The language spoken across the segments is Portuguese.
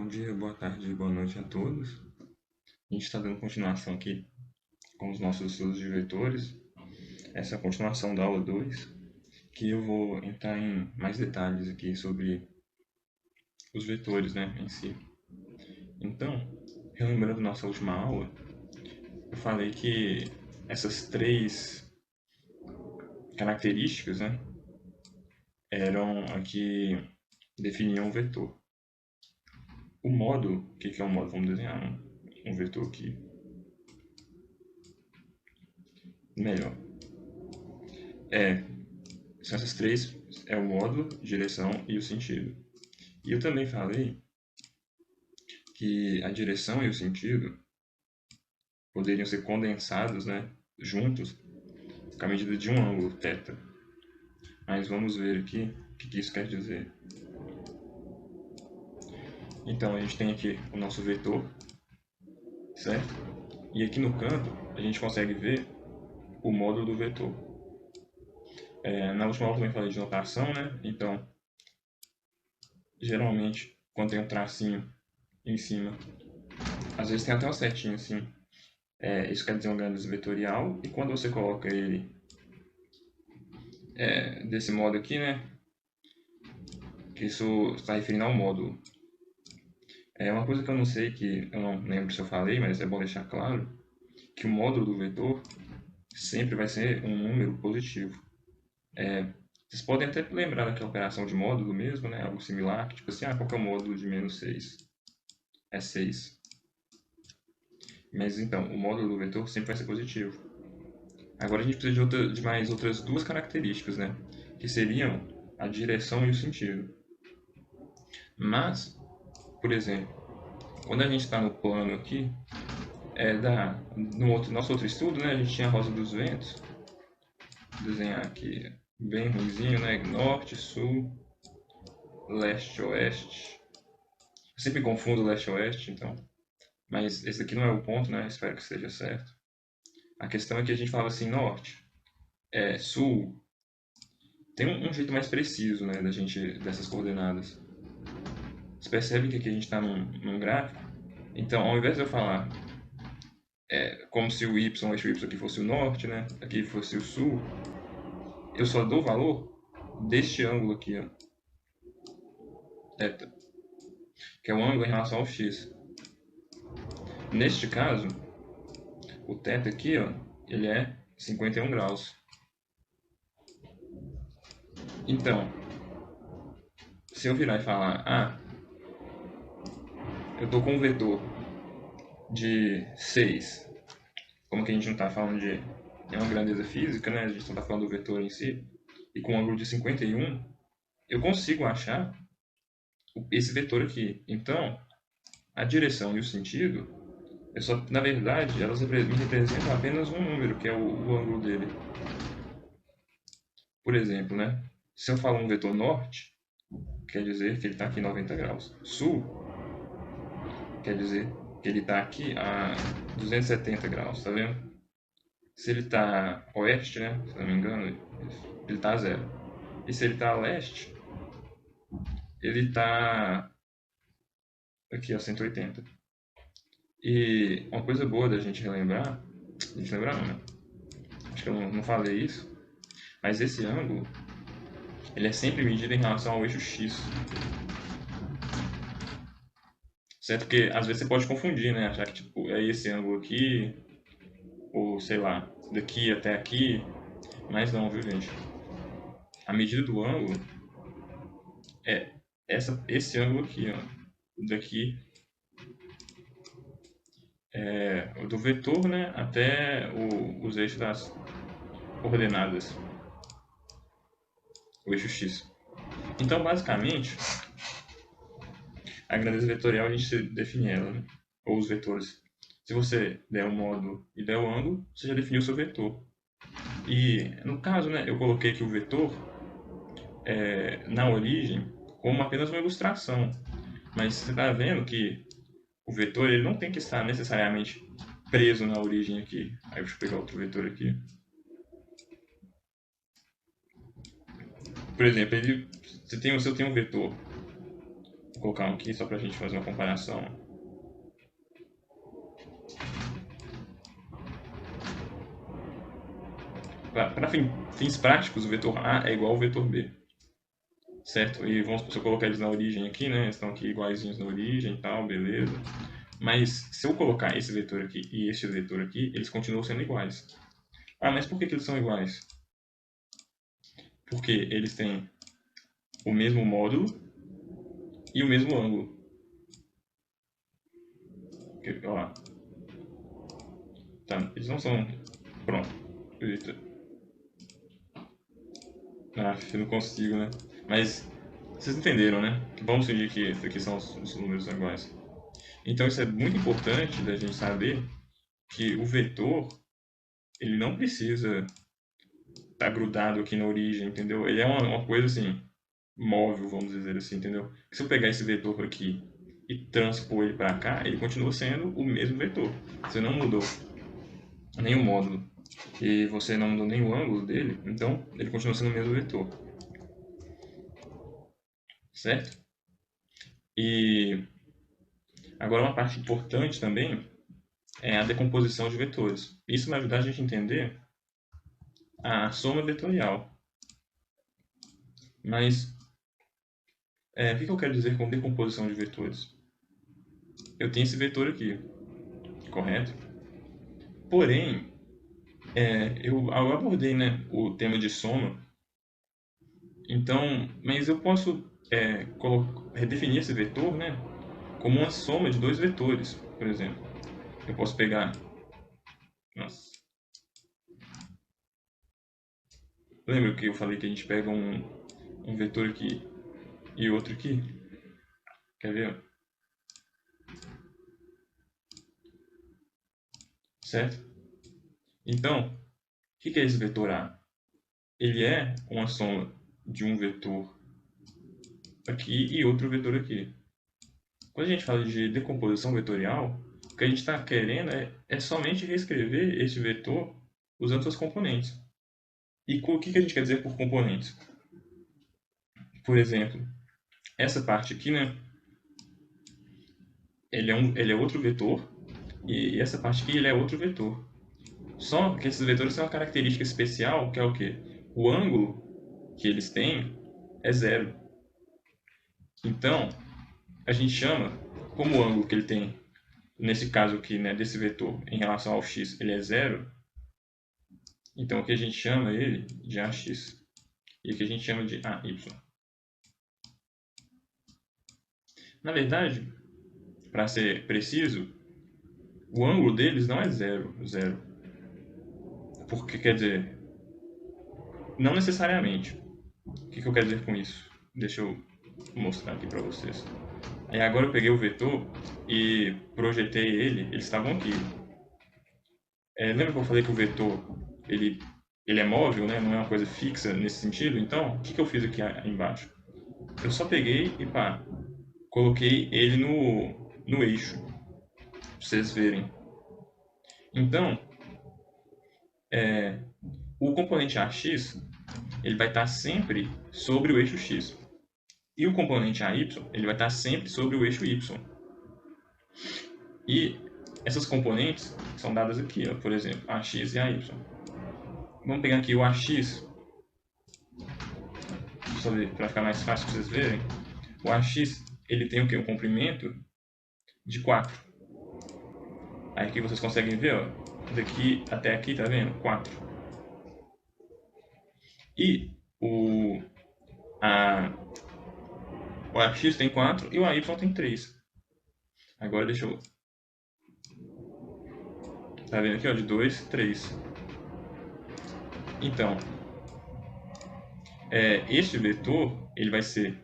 dia, boa tarde, boa noite a todos. A gente está dando continuação aqui com os nossos estudos de vetores. Essa é a continuação da aula 2, que eu vou entrar em mais detalhes aqui sobre os vetores, né, em si. Então, relembrando nossa última aula, eu falei que essas três características, né, eram a que definiam o vetor. O módulo, o que é um módulo? Vamos desenhar um vetor aqui. Melhor. São essas três, é o módulo, direção e o sentido. E eu também falei que a direção e o sentido poderiam ser condensados, né, juntos, com a medida de um ângulo, θ. Mas vamos ver aqui o que isso quer dizer. Então, a gente tem aqui o nosso vetor, certo? E aqui no canto, a gente consegue ver o módulo do vetor. Na última aula eu também falei de notação, né? Então, geralmente, quando tem um tracinho em cima, às vezes tem até uma setinha assim. Isso quer dizer uma grandeza vetorial. E quando você coloca ele desse modo aqui, né? Que isso está referindo ao módulo. É uma coisa que eu não sei, que eu não lembro se eu falei, mas é bom deixar claro, que o módulo do vetor sempre vai ser um número positivo. Vocês podem até lembrar daquela operação de módulo mesmo, né? Algo similar, que tipo assim, qual que é o módulo de menos 6? É 6. Mas então, o módulo do vetor sempre vai ser positivo. Agora a gente precisa de mais outras duas características, né? Que seriam a direção e o sentido. Mas, por exemplo, quando a gente está no plano aqui, no nosso outro estudo, né, a gente tinha a rosa dos ventos. Vou desenhar aqui bem ruimzinho, né? Norte, sul, leste, oeste. Eu sempre confundo leste e oeste, então. Mas esse aqui não é o ponto, né? Espero que esteja certo. A questão é que a gente falava assim, norte, sul. Tem um jeito mais preciso, né, dessas coordenadas. Você percebe que aqui a gente está num gráfico. Então, ao invés de eu falar como se o eixo y aqui fosse o norte, né, aqui fosse o sul, eu só dou valor deste ângulo aqui, ó, θ, que é o ângulo em relação ao x. Neste caso, o θ aqui, ó, ele é 51 graus. Então, se eu virar e falar, eu estou com um vetor de 6, como que a gente não está falando de uma grandeza física, né? A gente não está falando do vetor em si, e com um ângulo de 51, eu consigo achar esse vetor aqui. Então, a direção e o sentido, na verdade, elas me representam apenas um número, que é o ângulo dele. Por exemplo, né? Se eu falar um vetor norte, quer dizer que ele está aqui 90 graus. Sul, quer dizer que ele está aqui a 270 graus, tá vendo? Se ele está oeste, né? Se não me engano, ele está a zero. E se ele está a leste, ele está aqui a 180. E uma coisa boa da gente relembrar, não, né? Acho que eu não falei isso, mas esse ângulo, ele é sempre medido em relação ao eixo x. Certo? Porque às vezes você pode confundir, né? Achar que tipo, é esse ângulo aqui, ou sei lá, daqui até aqui, mas não, viu, gente? A medida do ângulo é esse ângulo aqui, ó, daqui do vetor, né, até os eixos das coordenadas, o eixo x. Então, basicamente, a grandeza vetorial a gente define ela, né, ou os vetores. Se você der o módulo e der o ângulo, você já definiu o seu vetor. E no caso, né, eu coloquei aqui o vetor na origem como apenas uma ilustração, mas você está vendo que o vetor ele não tem que estar necessariamente preso na origem aqui. Aí deixa eu pegar outro vetor aqui. Por exemplo, você tem um vetor Vou colocar um aqui só para a gente fazer uma comparação. Para fins práticos, o vetor A é igual ao vetor B, certo? E vamos, se eu colocar eles na origem aqui, né? Eles estão aqui iguaizinhos na origem e tal, beleza. Mas se eu colocar esse vetor aqui e este vetor aqui, eles continuam sendo iguais. Ah, mas por que eles são iguais? Porque eles têm o mesmo módulo e o mesmo ângulo. Olha lá. Tá, eles não são... Pronto. Eita. Ah, eu não consigo, né? Mas vocês entenderam, né? Vamos fingir que isso aqui são os números iguais. Então isso é muito importante da gente saber que o vetor, ele não precisa estar grudado aqui na origem, entendeu? Ele é uma coisa assim, móvel, vamos dizer assim, entendeu? Se eu pegar esse vetor aqui e transpor ele para cá, ele continua sendo o mesmo vetor. Você não mudou nem o módulo e você não mudou nem o ângulo dele, então ele continua sendo o mesmo vetor, certo? E agora uma parte importante também é a decomposição de vetores. Isso vai ajudar a gente a entender a soma vetorial. Mas o que eu quero dizer com decomposição de vetores? Eu tenho esse vetor aqui, correto? Porém, eu abordei, né, o tema de soma, então, mas eu posso redefinir esse vetor, né, como uma soma de dois vetores, por exemplo. Eu posso pegar, nossa, lembra que eu falei que a gente pega um vetor aqui e outro aqui? Quer ver? Certo? Então, o que é esse vetor A? Ele é uma soma de um vetor aqui e outro vetor aqui. Quando a gente fala de decomposição vetorial, o que a gente está querendo é somente reescrever este vetor usando seus componentes. E o que a gente quer dizer por componentes? Por exemplo, essa parte aqui, né? Ele é outro vetor e essa parte aqui ele é outro vetor. Só que esses vetores têm uma característica especial que é o quê? O ângulo que eles têm é zero. Então, a gente chama, como o ângulo que ele tem, nesse caso aqui, né, desse vetor, em relação ao x, ele é zero, então aqui a gente chama ele de AX. E aqui a gente chama de AY. Na verdade, para ser preciso, o ângulo deles não é zero, zero. Porque quer dizer, não necessariamente. O que eu quero dizer com isso? Deixa eu mostrar aqui para vocês. Aí agora eu peguei o vetor e projetei ele, eles estavam aqui. Lembra que eu falei que o vetor ele é móvel, né? Não é uma coisa fixa nesse sentido? Então, o que eu fiz aqui embaixo? Eu só peguei e pá, coloquei ele no eixo, pra vocês verem. Então, o componente AX ele vai estar sempre sobre o eixo X. E o componente AY ele vai estar sempre sobre o eixo Y. E essas componentes são dadas aqui, ó, por exemplo, AX e AY. Vamos pegar aqui o AX, para ficar mais fácil para vocês verem. O AX ele tem o quê? Um comprimento de 4. Aí aqui vocês conseguem ver, ó, daqui até aqui, tá vendo? 4. E o AX tem 4 e o AY tem 3. Agora deixa eu... Tá vendo aqui, ó, de 2, 3. Então, este vetor, ele vai ser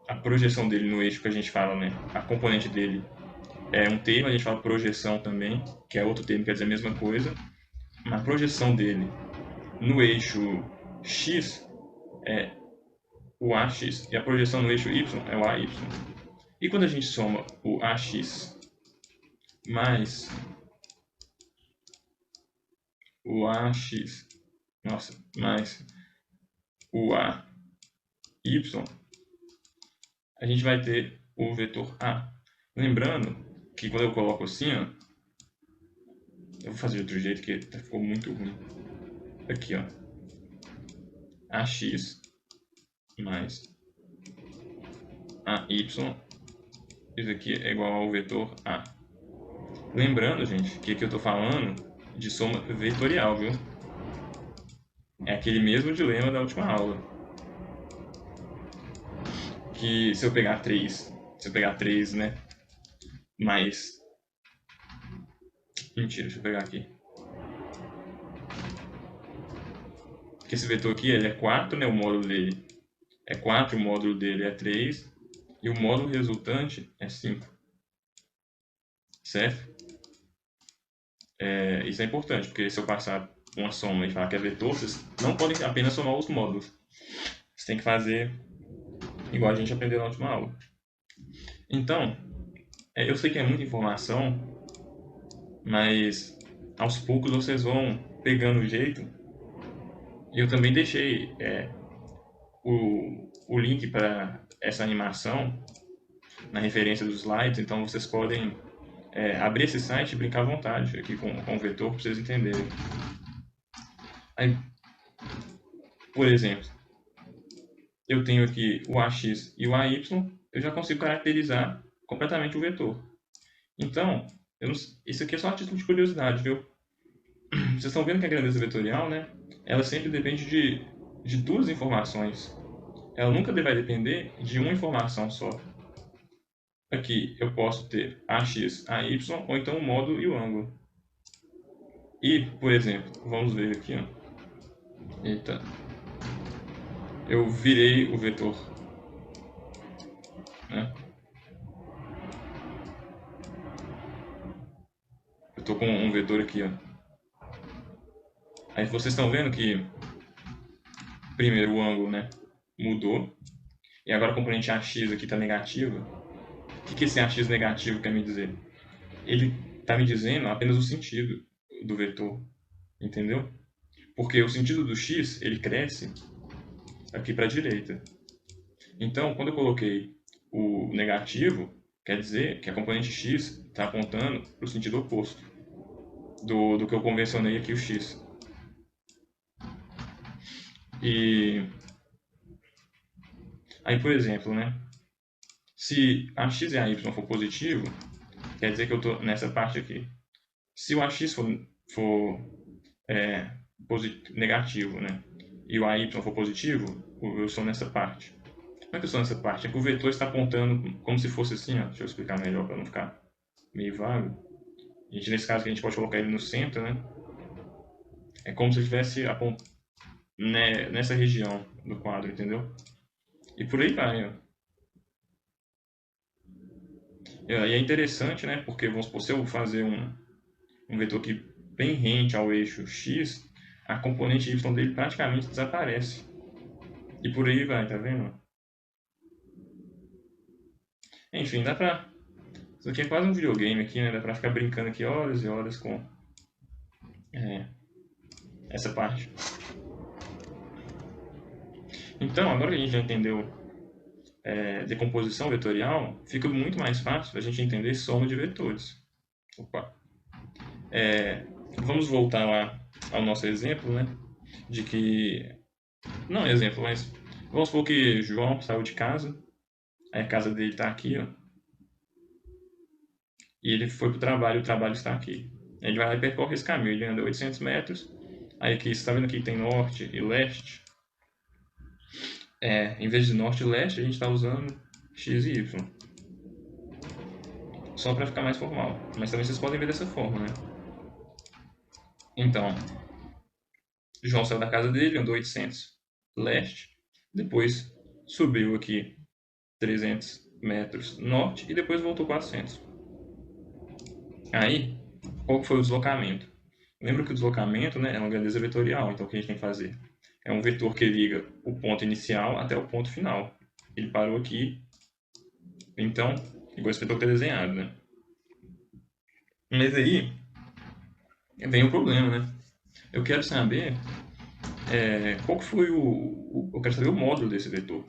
a projeção dele no eixo que a gente fala, né? A componente dele é um termo, a gente fala projeção também, que é outro termo que quer dizer a mesma coisa. A projeção dele no eixo X é o AX e a projeção no eixo Y é o AY. E quando a gente soma o AX mais o AX, nossa, mais o AY, a gente vai ter o vetor A. Lembrando que quando eu coloco assim, ó, eu vou fazer de outro jeito que ficou muito ruim. Aqui, ó, AX mais AY, isso aqui é igual ao vetor A. Lembrando, gente, que aqui eu estou falando de soma vetorial, viu? É aquele mesmo dilema da última aula. Que se eu pegar 3, né? Mais... Mentira, deixa eu pegar aqui. Porque esse vetor aqui, ele é 4, né? O módulo dele é 4, o módulo dele é 3. E o módulo resultante é 5. Certo? Isso é importante, porque se eu passar uma soma e falar que é vetor, vocês não podem apenas somar os módulos. Você tem que fazer igual a gente aprendeu na última aula. Então, eu sei que é muita informação, mas aos poucos vocês vão pegando o jeito. E eu também deixei o link para essa animação na referência dos slides, então vocês podem abrir esse site e brincar à vontade aqui com o vetor para vocês entenderem. Aí, por exemplo, eu tenho aqui o AX e o AY, eu já consigo caracterizar completamente o vetor. Então, isso aqui é só a título de curiosidade, viu? Vocês estão vendo que a grandeza vetorial, né? Ela sempre depende de duas informações. Ela nunca vai depender de uma informação só. Aqui eu posso ter AX, AY, ou então o módulo e o ângulo. E, por exemplo, vamos ver aqui, ó. Eita. Eu virei o vetor, né? Eu estou com um vetor aqui, ó. Aí vocês estão vendo que primeiro o ângulo, né, mudou. E agora a componente AX aqui está negativa. O que esse AX negativo quer me dizer? Ele está me dizendo apenas o sentido do vetor, entendeu? Porque o sentido do x, ele cresce aqui para a direita. Então, quando eu coloquei o negativo, quer dizer que a componente x está apontando para o sentido oposto do que eu convencionei aqui, o x. E aí, por exemplo, né? Se a x e a y for positivo, quer dizer que eu estou nessa parte aqui. Se o AX for negativo, né? E o AY for positivo, eu sou nessa parte. Como é que eu sou nessa parte? É que o vetor está apontando como se fosse assim, ó. Deixa eu explicar melhor para não ficar meio vago. Nesse caso a gente pode colocar ele no centro, né? É como se ele estivesse nessa região do quadro, entendeu? E por aí vai, ó. E é interessante, né? Porque vamos supor, se eu fazer um vetor aqui bem rente ao eixo x, a componente y dele praticamente desaparece. E por aí vai, tá vendo? Enfim, dá pra... Isso aqui é quase um videogame aqui, né? Dá pra ficar brincando aqui horas e horas com essa parte. Então, agora que a gente já entendeu decomposição vetorial, fica muito mais fácil a gente entender soma de vetores. Opa. Vamos voltar lá ao nosso exemplo, né? De que... Não exemplo, mas... Vamos supor que João saiu de casa. Aí a casa dele está aqui, ó. E ele foi para o trabalho está aqui. Ele vai lá e percorre esse caminho, ele anda 800 metros. Aí aqui, você está vendo que tem norte e leste. Em vez de norte e leste, a gente está usando x e y. Só para ficar mais formal. Mas também vocês podem ver dessa forma, né? Então, João saiu da casa dele, andou 800 leste. Depois subiu aqui 300 metros norte e depois voltou 400. Aí, qual foi o deslocamento? Lembra que o deslocamento, né, é uma grandeza vetorial, então o que a gente tem que fazer? É um vetor que liga o ponto inicial até o ponto final. Ele parou aqui, então, igual esse vetor que está desenhado, né? Mas aí, vem o problema, né? Eu quero saber qual que foi eu quero saber o módulo desse vetor.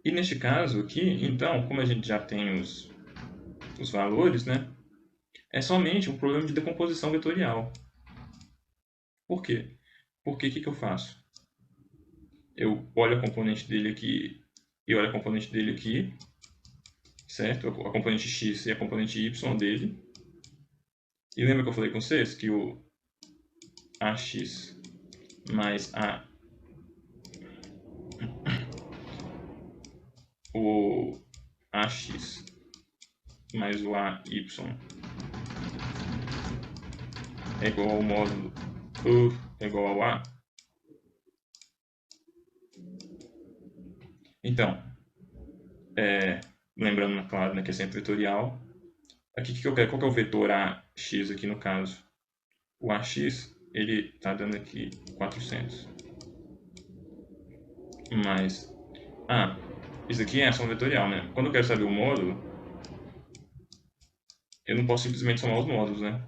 E neste caso aqui, então, como a gente já tem os valores, né? É somente um problema de decomposição vetorial. Por quê? Porque o que eu faço? Eu olho a componente dele aqui e olho a componente dele aqui, certo? A componente x e a componente y dele. E lembra que eu falei com vocês que o ax mais o ax mais o ay é igual ao módulo u é igual ao a? Então, lembrando, claro, né, que é sempre vetorial. Aqui que eu quero? Qual que é o vetor ax aqui no caso? O ax, ele está dando aqui 400. Mas, isso aqui é ação vetorial, né? Quando eu quero saber o módulo, eu não posso simplesmente somar os módulos, né?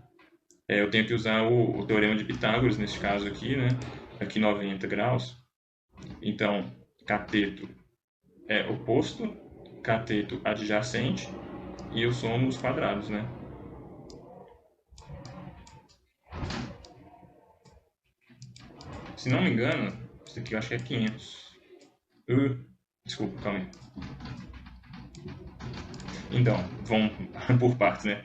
Eu tenho que usar o teorema de Pitágoras, nesse caso aqui, né? Aqui 90 graus. Então, cateto é oposto, cateto adjacente, e eu somo os quadrados, né? Se não me engano, isso aqui eu acho que é 500. Desculpa, calma aí. Então, vamos por partes, né?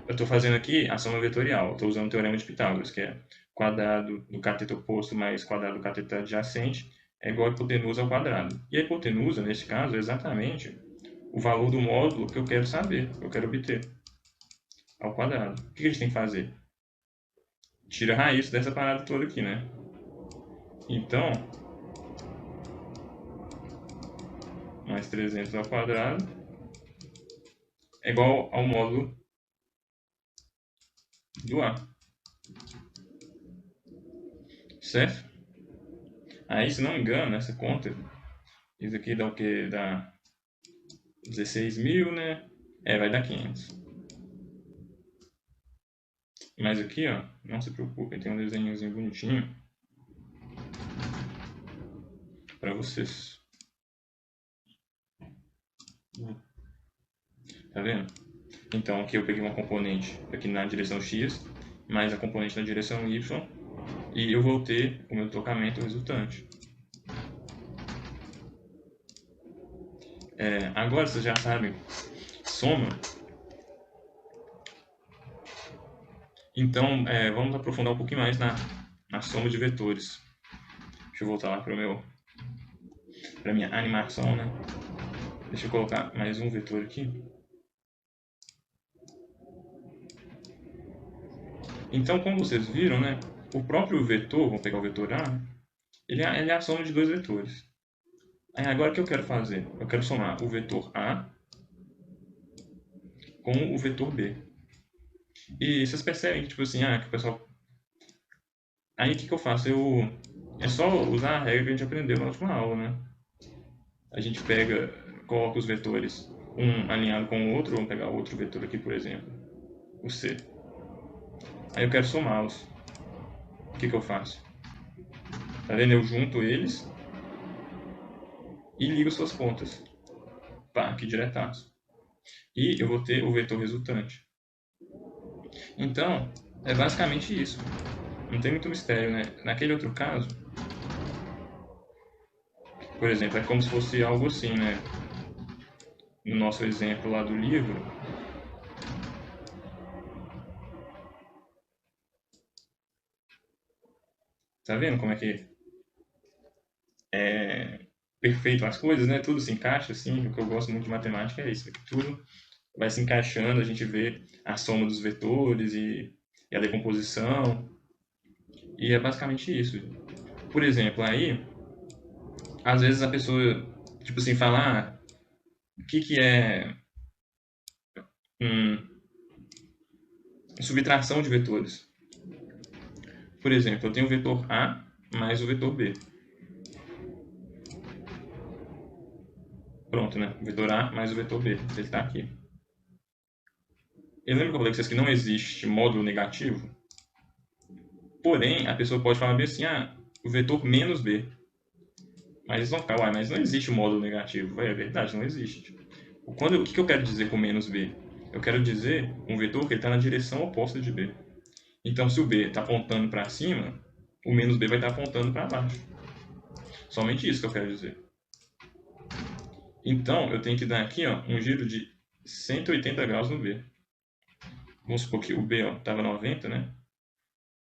Eu estou fazendo aqui a soma vetorial. Estou usando o teorema de Pitágoras, que é quadrado do cateto oposto mais quadrado do cateto adjacente é igual a hipotenusa ao quadrado. E a hipotenusa, nesse caso, é exatamente o valor do módulo que eu quero saber, que eu quero obter, ao quadrado. O que a gente tem que fazer? Tira a raiz dessa parada toda aqui, né? Então, mais 300 ao quadrado é igual ao módulo do A. Certo? Aí, se não me engano, nessa conta, isso aqui dá o quê? Dá 16.000, né? Vai dar 500. Mas aqui, ó, não se preocupem, tem um desenhozinho bonitinho para vocês. Tá vendo? Então aqui eu peguei uma componente aqui na direção x, mais a componente na direção y, e eu vou ter o meu deslocamento resultante. Agora vocês já sabem, soma. Então vamos aprofundar um pouquinho mais na soma de vetores. Deixa eu voltar lá para minha animação, né? Deixa eu colocar mais um vetor aqui. Então, como vocês viram, né, o próprio vetor, vamos pegar o vetor A, ele é a soma de dois vetores. Aí, agora o que eu quero fazer? Eu quero somar o vetor A com o vetor B. E vocês percebem que, tipo assim, que o pessoal... Aí, o que eu faço? É só usar a regra que a gente aprendeu na última aula, né? A gente pega, coloca os vetores, um alinhado com o outro, vamos pegar outro vetor aqui, por exemplo, o C. Aí eu quero somá-los. O que eu faço? Tá vendo? Eu junto eles e ligo suas pontas. Pá, aqui diretaço. E eu vou ter o vetor resultante. Então, é basicamente isso. Não tem muito mistério, né? Naquele outro caso, por exemplo, é como se fosse algo assim, né? No nosso exemplo lá do livro, tá vendo como é que é perfeito as coisas, né? Tudo se encaixa, assim. O que eu gosto muito de matemática é isso, que tudo vai se encaixando, a gente vê a soma dos vetores e a decomposição, e é basicamente isso. Por exemplo, aí, às vezes a pessoa, tipo assim, fala, o que é subtração de vetores? Por exemplo, eu tenho o vetor A mais o vetor B. Pronto, né? O vetor A mais o vetor B. Ele está aqui. Eu lembro que eu falei com vocês que não existe módulo negativo? Porém, a pessoa pode falar bem assim, o vetor menos B. Mas eles vão ficar, uai, mas não existe o módulo negativo. É verdade, não existe. Tipo, o que eu quero dizer com menos b? Eu quero dizer um vetor que está na direção oposta de b. Então, se o b está apontando para cima, o menos b vai estar apontando para baixo. Somente isso que eu quero dizer. Então, eu tenho que dar aqui ó, um giro de 180 graus no b. Vamos supor que o b estava 90, né?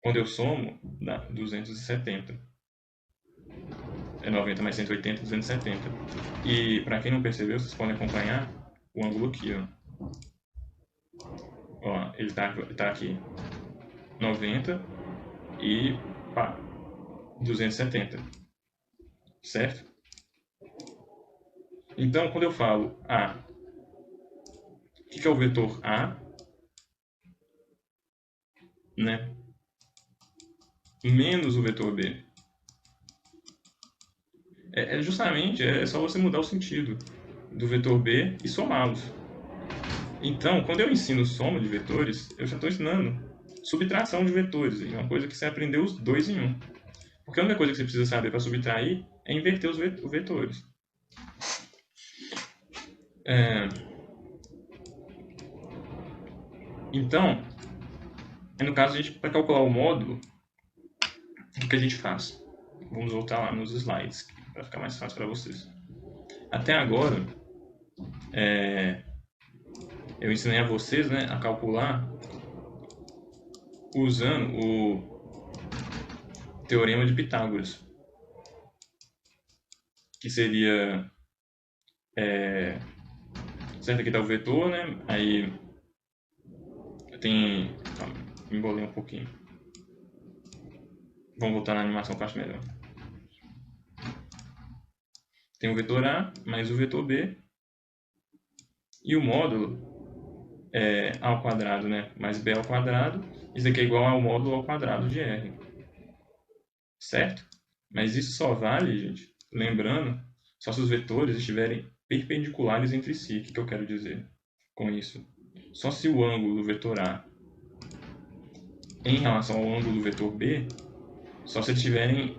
Quando eu somo, dá 270. É 90 mais 180, 270. E para quem não percebeu, vocês podem acompanhar o ângulo aqui, ó. Ó, ele tá aqui 90 e pá, 270, certo? Então, quando eu falo A, o que é o vetor A, né? Menos o vetor B. Justamente, é só você mudar o sentido do vetor B e somá-los. Então, quando eu ensino soma de vetores, eu já estou ensinando subtração de vetores, uma coisa que você aprendeu os dois em um. Porque a única coisa que você precisa saber para subtrair é inverter os vetores. É, então, no caso, para calcular o módulo, o que a gente faz? Vamos voltar lá nos slides, para ficar mais fácil para vocês. Até agora, eu ensinei a vocês, né, a calcular usando o teorema de Pitágoras, que seria, certo, aqui está o vetor, né, aí tem, me embolei um pouquinho, vamos voltar na animação que eu acho melhor. Tem o vetor A mais o vetor B, e o módulo é A ao quadrado, né, mais B ao quadrado, isso aqui é igual ao módulo ao quadrado de R, certo? Mas isso só vale, gente, lembrando, só se os vetores estiverem perpendiculares entre si. O que eu quero dizer com isso? Só se o ângulo do vetor A em relação ao ângulo do vetor B, só se eles tiverem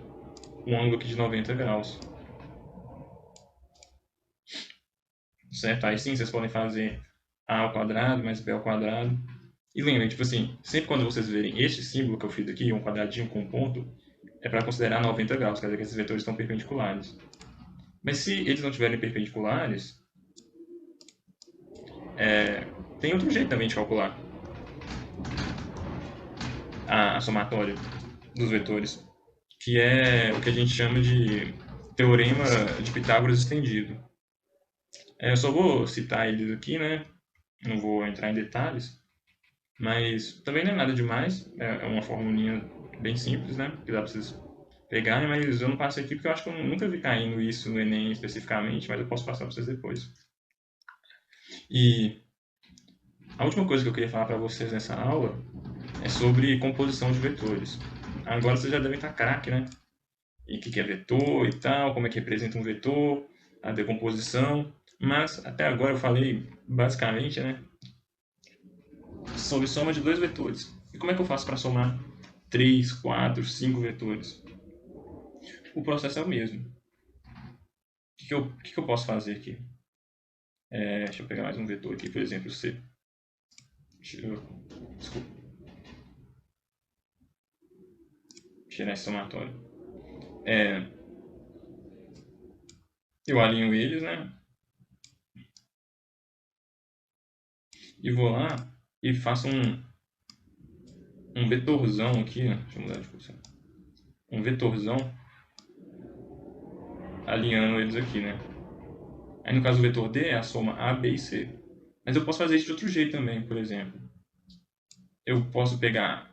um ângulo aqui de 90 graus. Certo? Aí sim, vocês podem fazer A ao quadrado mais B ao quadrado. E lembrem, tipo assim, sempre quando vocês verem este símbolo que eu fiz aqui, um quadradinho com um ponto, é para considerar 90 graus, quer dizer que esses vetores estão perpendiculares. Mas se eles não estiverem perpendiculares, tem outro jeito também de calcular a somatória dos vetores, que é o que a gente chama de teorema de Pitágoras estendido. Eu só vou citar eles aqui, né? Não vou entrar em detalhes, mas também não é nada demais, é uma formulinha bem simples, né? Que dá para vocês pegarem, mas eu não passei aqui porque eu acho que eu nunca vi caindo isso no Enem especificamente, mas eu posso passar para vocês depois. E a última coisa que eu queria falar para vocês nessa aula é sobre composição de vetores. Agora vocês já devem estar craque, né? E o que é vetor e tal, como é que representa um vetor, a decomposição. Mas até agora eu falei basicamente, né, sobre soma de dois vetores. E como é que eu faço para somar 3, 4, 5 vetores? O processo é o mesmo. Que eu posso fazer aqui? Deixa eu pegar mais um vetor aqui, por exemplo, C. Desculpa. Tirar esse somatório. Eu alinho eles, né? E vou lá e faço um vetorzão aqui, né? Deixa eu mudar de posição. Um vetorzão alinhando eles aqui, né? Aí no caso o vetor D é a soma A, B e C. Mas eu posso fazer isso de outro jeito também, por exemplo. Eu posso pegar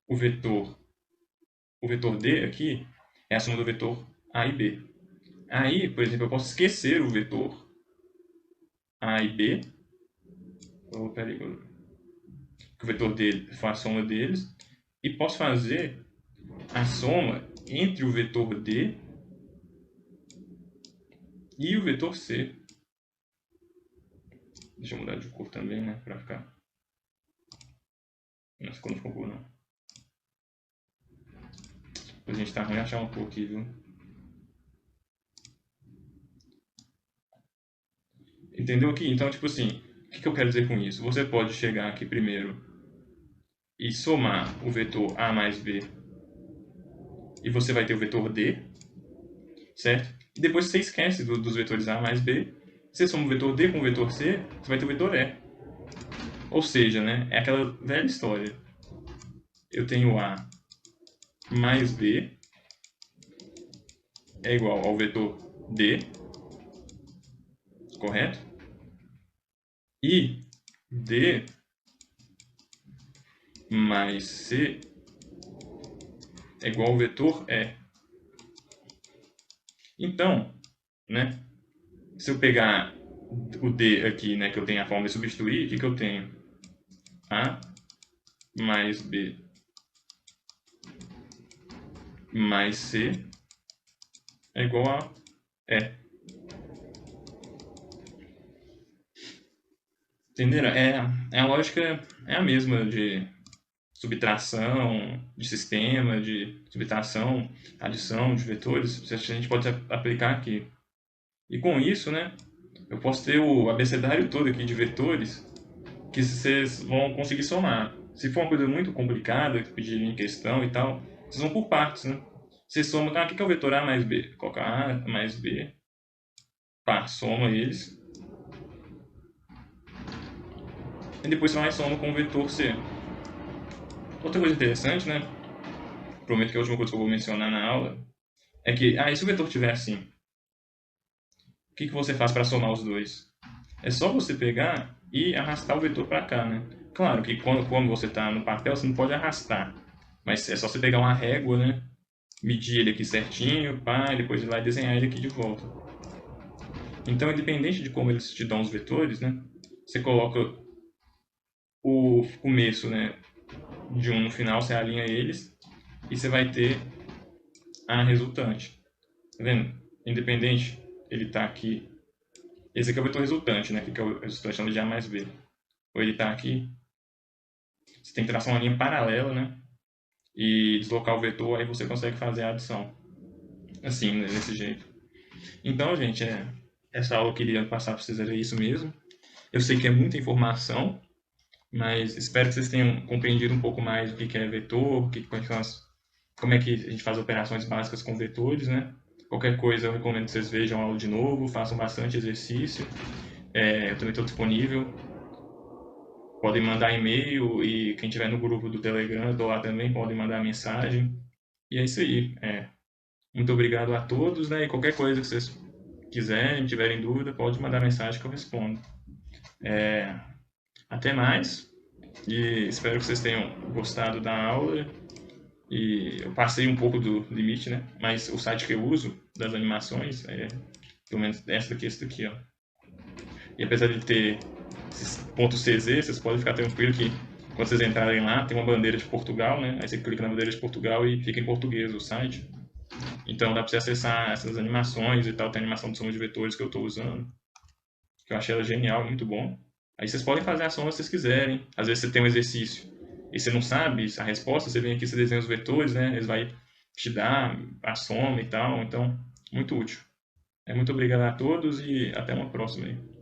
o vetor D aqui é a soma do vetor A e B. Aí, por exemplo, eu posso esquecer o vetor A e B. Peraí, o vetor D faz a soma deles. E posso fazer a soma entre o vetor D e o vetor C. Deixa eu mudar de cor também, né? Pra ficar. Nossa, cor não ficou boa, não. A gente tá ruim achar uma cor aqui, viu? Entendeu aqui? Então, tipo assim, o que eu quero dizer com isso? Você pode chegar aqui primeiro e somar o vetor A mais B, e você vai ter o vetor D, certo? E depois você esquece dos vetores A mais B, você soma o vetor D com o vetor C, você vai ter o vetor E. Ou seja, né, é aquela velha história. Eu tenho A mais B é igual ao vetor D, correto? E D mais C é igual ao vetor E. Então, né, se eu pegar o D aqui, né, que eu tenho a forma de substituir, o que eu tenho? A mais B mais C é igual a E. Entenderam? A lógica é a mesma de subtração, de sistema, de subtração, adição de vetores. A gente pode aplicar aqui. E com isso, né, eu posso ter o abecedário todo aqui de vetores que vocês vão conseguir somar. Se for uma coisa muito complicada, que pedirem em questão e tal, vocês vão por partes, né? Vocês somam, o que é o vetor A mais B? Coloca A mais B, pá, soma eles, e depois você vai soma com o vetor C. Outra coisa interessante, né? Prometo que é a última coisa que eu vou mencionar na aula, é que, e se o vetor tiver assim, o que você faz para somar os dois? É só você pegar e arrastar o vetor para cá, né? Claro que quando você está no papel, você não pode arrastar, mas é só você pegar uma régua, né? Medir ele aqui certinho, pá, e depois ir lá e desenhar ele aqui de volta. Então, independente de como eles te dão os vetores, né? Você coloca o começo, né, de um no final, você alinha eles e você vai ter a resultante. Tá vendo? Independente, ele tá aqui. Esse aqui é o vetor resultante, né? Que é o resultante de A mais B. Ou ele tá aqui. Você tem que traçar uma linha paralela, né? E deslocar o vetor, aí você consegue fazer a adição. Assim, né, desse jeito. Então, gente, essa aula eu queria passar para vocês era isso mesmo. Eu sei que é muita informação, mas espero que vocês tenham compreendido um pouco mais o que é vetor, como é que a gente faz operações básicas com vetores, né? Qualquer coisa eu recomendo que vocês vejam a aula de novo, façam bastante exercício. Eu também estou disponível. Podem mandar e-mail e quem tiver no grupo do Telegram, estou lá também, podem mandar mensagem. E é isso aí. Muito obrigado a todos, né? E qualquer coisa que vocês quiserem, tiverem dúvida, pode mandar mensagem que eu respondo. Até mais e espero que vocês tenham gostado da aula. E eu passei um pouco do limite, né? Mas o site que eu uso das animações é pelo menos essa daqui, esse daqui, ó. E apesar de ter esses pontos .cz, vocês podem ficar tranquilo que quando vocês entrarem lá, tem uma bandeira de Portugal, né? Aí você clica na bandeira de Portugal e fica em português o site. Então dá para você acessar essas animações e tal. Tem a animação de soma de vetores que eu estou usando, que eu achei ela genial, muito bom. Aí vocês podem fazer a soma se vocês quiserem. Às vezes você tem um exercício e você não sabe a resposta, você vem aqui, você desenha os vetores, né? Eles vai te dar a soma e tal. Então, muito útil. Muito obrigado a todos e até uma próxima aí.